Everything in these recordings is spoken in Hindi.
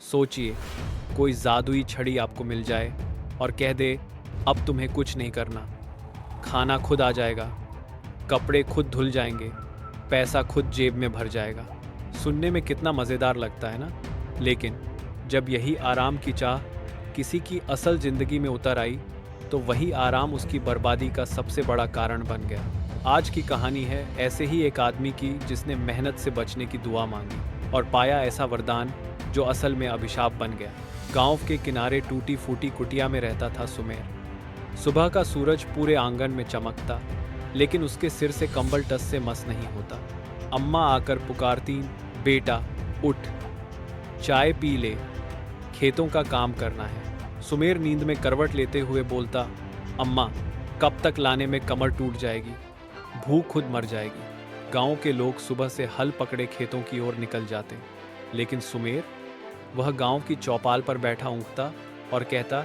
सोचिए, कोई जादुई छड़ी आपको मिल जाए और कह दे अब तुम्हें कुछ नहीं करना। खाना खुद आ जाएगा, कपड़े खुद धुल जाएंगे, पैसा खुद जेब में भर जाएगा। सुनने में कितना मज़ेदार लगता है ना? लेकिन जब यही आराम की चाह किसी की असल ज़िंदगी में उतर आई तो वही आराम उसकी बर्बादी का सबसे बड़ा कारण बन गया। आज की कहानी है ऐसे ही एक आदमी की जिसने मेहनत से बचने की दुआ मांगी और पाया ऐसा वरदान जो असल में अभिशाप बन गया। गांव के किनारे टूटी फूटी कुटिया में रहता था सुमेर। सुबह का सूरज पूरे आंगन में चमकता, लेकिन उसके सिर से कंबल टस से मस नहीं होता। अम्मा आकर पुकारती, बेटा उठ, चाय पी ले, खेतों का काम करना है। सुमेर नींद में करवट लेते हुए बोलता, अम्मा कब तक लाने में कमर टूट जाएगी, भूख खुद मर जाएगी। गांव के लोग सुबह से हल पकड़े खेतों की ओर निकल जाते, लेकिन सुमेर वह गांव की चौपाल पर बैठा ऊँघता और कहता,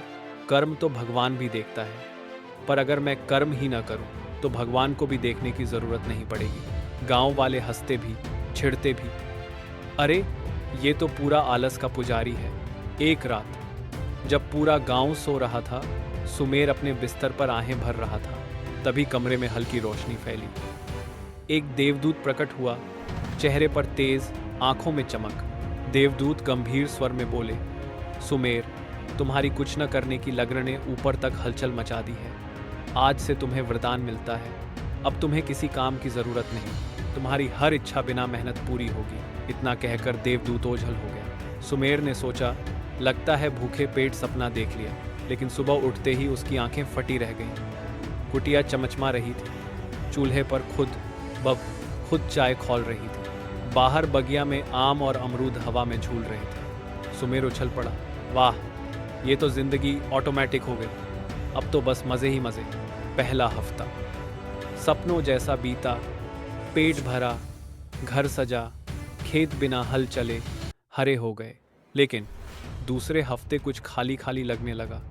कर्म तो भगवान भी देखता है, पर अगर मैं कर्म ही न करूं तो भगवान को भी देखने की जरूरत नहीं पड़ेगी। गांव वाले हंसते भी, छिड़ते भी, अरे ये तो पूरा आलस का पुजारी है। एक रात जब पूरा गांव सो रहा था, सुमेर अपने बिस्तर पर आहें भर रहा था, तभी कमरे में हल्की रोशनी फैली। एक देवदूत प्रकट हुआ, चेहरे पर तेज, आंखों में चमक। देवदूत गंभीर स्वर में बोले, सुमेर, तुम्हारी कुछ न करने की लगन ने ऊपर तक हलचल मचा दी है। आज से तुम्हें वरदान मिलता है, अब तुम्हें किसी काम की जरूरत नहीं, तुम्हारी हर इच्छा बिना मेहनत पूरी होगी। इतना कहकर देवदूत ओझल हो गया। सुमेर ने सोचा, लगता है भूखे पेट सपना देख लिया, लेकिन सुबह उठते ही उसकी आंखें फटी रह गईं। कुटिया चमचमा रही थी, चूल्हे पर खुद चाय खौल रही थी। बाहर बगिया में आम और अमरूद हवा में झूल रहे थे। सुमेर उछल पड़ा, वाह, ये तो जिंदगी ऑटोमेटिक हो गई, अब तो बस मज़े ही मज़े। पहला हफ्ता सपनों जैसा बीता, पेट भरा, घर सजा, खेत बिना हल चले हरे हो गए। लेकिन दूसरे हफ्ते कुछ खाली खाली लगने लगा।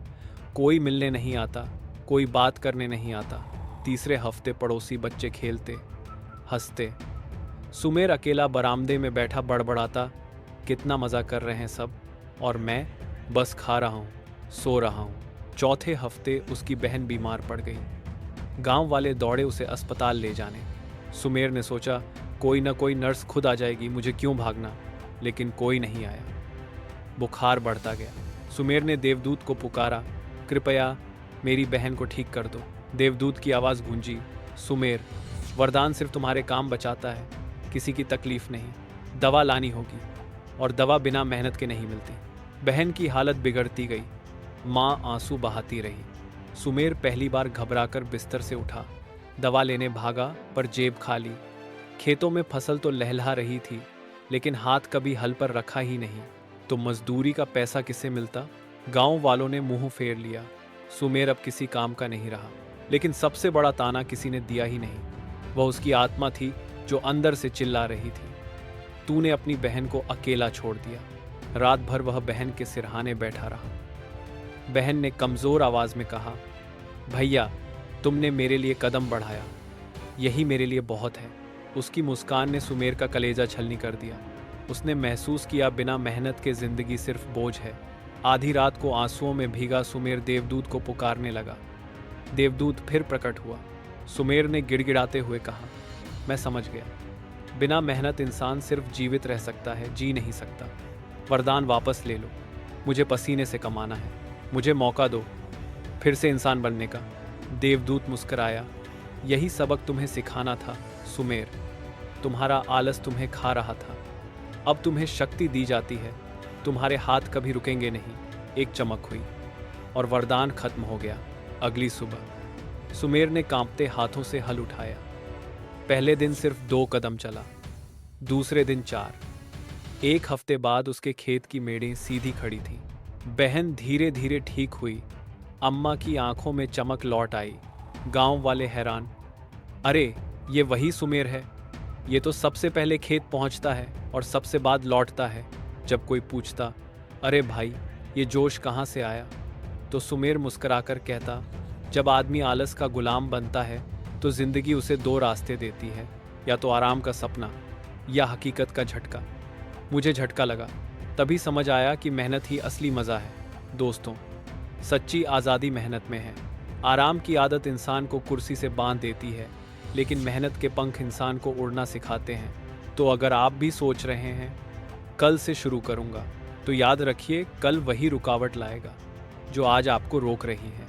कोई मिलने नहीं आता, कोई बात करने नहीं आता। तीसरे हफ्ते पड़ोसी बच्चे खेलते, हंसते। सुमेर अकेला बरामदे में बैठा बड़बड़ाता, कितना मज़ा कर रहे हैं सब, और मैं बस खा रहा हूँ, सो रहा हूँ। चौथे हफ्ते उसकी बहन बीमार पड़ गई। गांव वाले दौड़े उसे अस्पताल ले जाने। सुमेर ने सोचा, कोई ना कोई नर्स खुद आ जाएगी, मुझे क्यों भागना। लेकिन कोई नहीं आया। बुखार बढ़ता गया। सुमेर ने देवदूत को पुकारा, कृपया मेरी बहन को ठीक कर दो। देवदूत की आवाज़ गूंजी, सुमेर, वरदान सिर्फ तुम्हारे काम बचाता है, किसी की तकलीफ नहीं। दवा लानी होगी, और दवा बिना मेहनत के नहीं मिलती। बहन की हालत बिगड़ती गई। माँ आंसू बहाती रही। सुमेर पहली बार घबराकर बिस्तर से उठा, दवा लेने भागा, पर जेब खाली। खेतों में फसल तो लहलहा रही थी, लेकिन हाथ कभी हल पर रखा ही नहीं। तो मजदूरी का पैसा किसे मिलता? गांव वालों ने मुंह फेर लिया। सुमेर अब किसी काम का नहीं रहा। लेकिन सबसे बड़ा ताना किसी ने दिया ही नहीं। वह उसकी आत्मा थी जो अंदर से चिल्ला रही थी, तूने अपनी बहन को अकेला छोड़ दिया। रात भर वह बहन के सिरहाने बैठा रहा। बहन ने कमज़ोर आवाज़ में कहा, भैया, तुमने मेरे लिए कदम बढ़ाया, यही मेरे लिए बहुत है। उसकी मुस्कान ने सुमेर का कलेजा छलनी कर दिया। उसने महसूस किया, बिना मेहनत के ज़िंदगी सिर्फ बोझ है। आधी रात को आंसुओं में भीगा सुमेर देवदूत को पुकारने लगा। देवदूत फिर प्रकट हुआ। सुमेर ने गिड़गिड़ाते हुए कहा, मैं समझ गया, बिना मेहनत इंसान सिर्फ जीवित रह सकता है, जी नहीं सकता। वरदान वापस ले लो, मुझे पसीने से कमाना है, मुझे मौका दो फिर से इंसान बनने का। देवदूत मुस्कराया, यही सबक तुम्हें सिखाना था सुमेर, तुम्हारा आलस तुम्हें खा रहा था, अब तुम्हें शक्ति दी जाती है, तुम्हारे हाथ कभी रुकेंगे नहीं। एक चमक हुई और वरदान खत्म हो गया। अगली सुबह सुमेर ने कांपते हाथों से हल उठाया। पहले दिन सिर्फ 2 कदम चला, दूसरे दिन 4। एक हफ्ते बाद उसके खेत की मेड़ें सीधी खड़ी थीं। बहन धीरे धीरे ठीक हुई। अम्मा की आंखों में चमक लौट आई। गांव वाले हैरान, अरे ये वही सुमेर है, ये तो सबसे पहले खेत पहुंचता है और सबसे बाद लौटता है। जब कोई पूछता, अरे भाई ये जोश कहाँ से आया, तो सुमेर मुस्कुराकर कहता, जब आदमी आलस का गुलाम बनता है तो जिंदगी उसे 2 रास्ते देती है, या तो आराम का सपना या हकीकत का झटका। मुझे झटका लगा, तभी समझ आया कि मेहनत ही असली मज़ा है। दोस्तों, सच्ची आज़ादी मेहनत में है। आराम की आदत इंसान को कुर्सी से बांध देती है, लेकिन मेहनत के पंख इंसान को उड़ना सिखाते हैं। तो अगर आप भी सोच रहे हैं कल से शुरू करूंगा, तो याद रखिए कल वही रुकावट लाएगा जो आज आपको रोक रही है।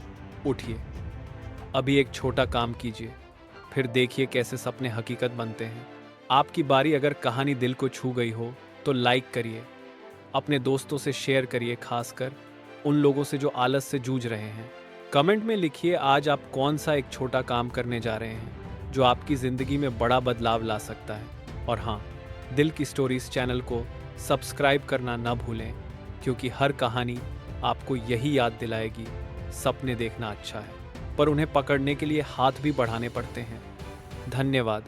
उठिए, अभी एक छोटा काम कीजिए, फिर देखिए कैसे सपने हकीकत बनते हैं। आपकी बारी। अगर कहानी दिल को छू गई हो तो लाइक करिए, अपने दोस्तों से शेयर करिए, खासकर उन लोगों से जो आलस से जूझ रहे हैं। कमेंट में लिखिए आज आप कौन सा एक छोटा काम करने जा रहे हैं जो आपकी ज़िंदगी में बड़ा बदलाव ला सकता है। और हाँ, दिल की स्टोरीज चैनल को सब्सक्राइब करना ना भूलें, क्योंकि हर कहानी आपको यही याद दिलाएगी सपने देखना अच्छा है, पर उन्हें पकड़ने के लिए हाथ भी बढ़ाने पड़ते हैं। धन्यवाद।